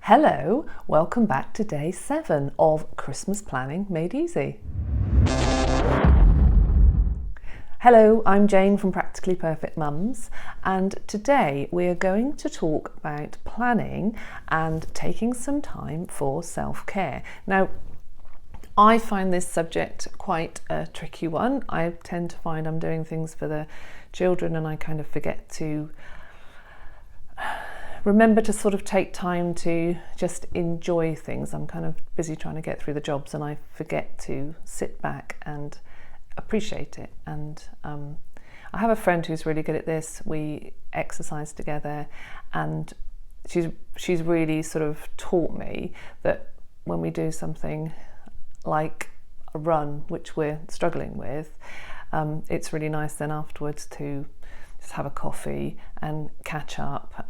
Hello, welcome back to day 7 of Christmas Planning Made Easy. Hello, I'm Jane from Practically Perfect Mums, and today we are going to talk about planning and taking some time for self-care. Now, I find this subject quite a tricky one. I tend to find I'm doing things for the children and I kind of forget to remember to sort of take time to just enjoy things. I'm kind of busy trying to get through the jobs and I forget to sit back and appreciate it. And I have a friend who's really good at this. We exercise together and she's really sort of taught me that when we do something like a run, which we're struggling with, it's really nice then afterwards to just have a coffee and catch up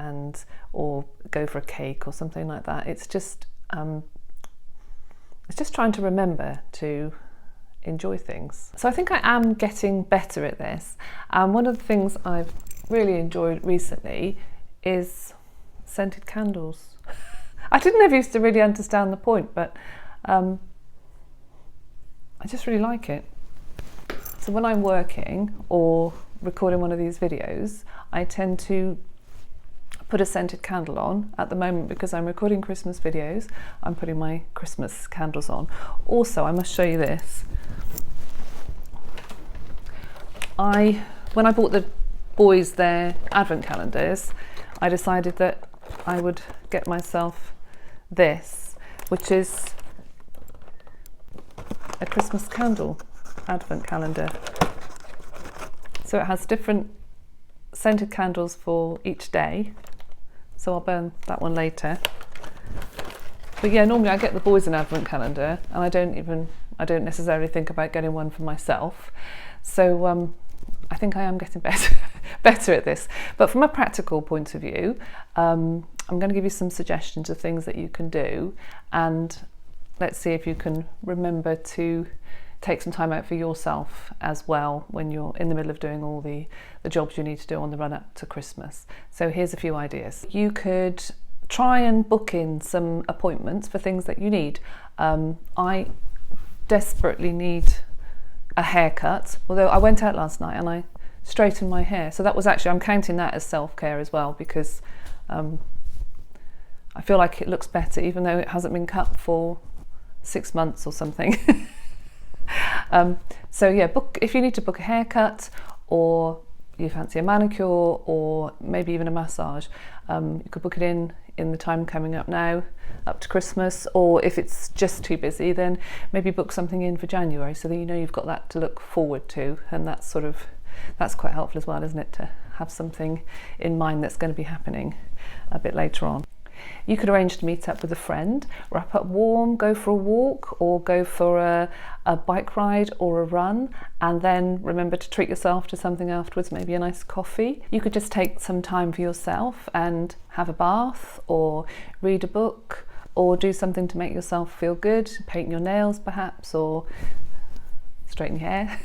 or go for a cake or something like that. It's just trying to remember to enjoy things. So I think I am getting better at this. One of the things I've really enjoyed recently is scented candles. I didn't ever used to really understand the point, but I just really like it. So when I'm working or recording one of these videos, I tend to put a scented candle on. At the moment, because I'm recording Christmas videos, I'm putting my Christmas candles on. Also, I must show you this. When I bought the boys their advent calendars, I decided that I would get myself this, which is a Christmas candle advent calendar. So it has different scented candles for each day. So I'll burn that one later. But yeah, normally I get the boys an advent calendar and I don't necessarily think about getting one for myself. So I think I am getting better at this. But from a practical point of view, I'm going to give you some suggestions of things that you can do, and let's see if you can remember to take some time out for yourself as well when you're in the middle of doing all the jobs you need to do on the run up to Christmas. So here's a few ideas. You could try and book in some appointments for things that you need. I desperately need a haircut, although I went out last night and I straightened my hair. So that was actually, I'm counting that as self-care as well, because I feel like it looks better even though it hasn't been cut for 6 months or something. So yeah, if you need to book a haircut, or you fancy a manicure, or maybe even a massage, you could book it in the time coming up now, up to Christmas, or if it's just too busy, then maybe book something in for January so that you know you've got that to look forward to, and that's quite helpful as well, isn't it, to have something in mind that's going to be happening a bit later on. You could arrange to meet up with a friend, wrap up warm, go for a walk, or go for a bike ride or a run, and then remember to treat yourself to something afterwards, maybe a nice coffee. You could just take some time for yourself and have a bath, or read a book, or do something to make yourself feel good, paint your nails perhaps, or straighten your hair.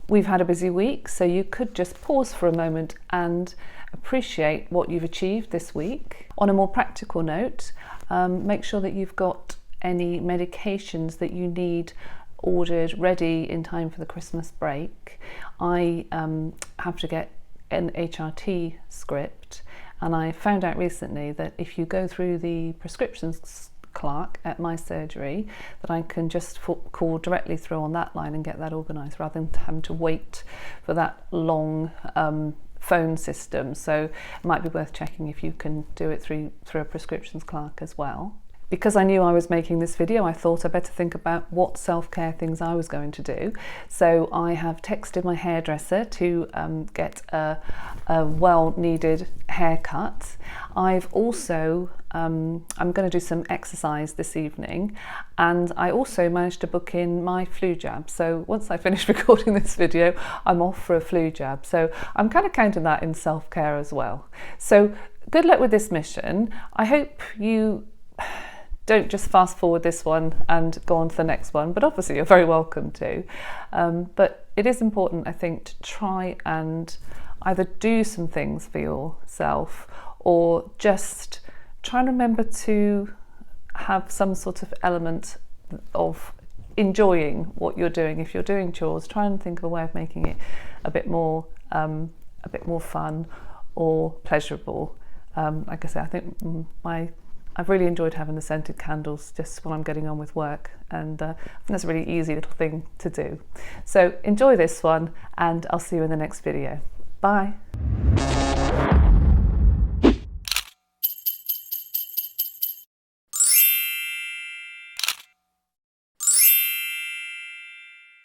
We've had a busy week, so you could just pause for a moment and appreciate what you've achieved this week. On a more practical note, make sure that you've got any medications that you need ordered ready in time for the Christmas break. I have to get an HRT script, and I found out recently that if you go through the prescriptions clerk at my surgery, that I can just call directly through on that line and get that organised, rather than having to wait for that long phone system. So it might be worth checking if you can do it through a prescriptions clerk as well. Because I knew I was making this video, I thought I'd better think about what self-care things I was going to do. So I have texted my hairdresser to get a well-needed haircut. I've also, I'm going to do some exercise this evening, and I also managed to book in my flu jab. So once I finish recording this video, I'm off for a flu jab. So I'm kind of counting that in self-care as well. So good luck with this mission. I hope you don't just fast forward this one and go on to the next one, but obviously you're very welcome to. But it is important, I think, to try and either do some things for yourself or just try and remember to have some sort of element of enjoying what you're doing. If you're doing chores, try and think of a way of making it a bit more fun or pleasurable. Like I say, I think I've really enjoyed having the scented candles just when I'm getting on with work, and I think that's a really easy little thing to do. So enjoy this one, and I'll see you in the next video. Bye.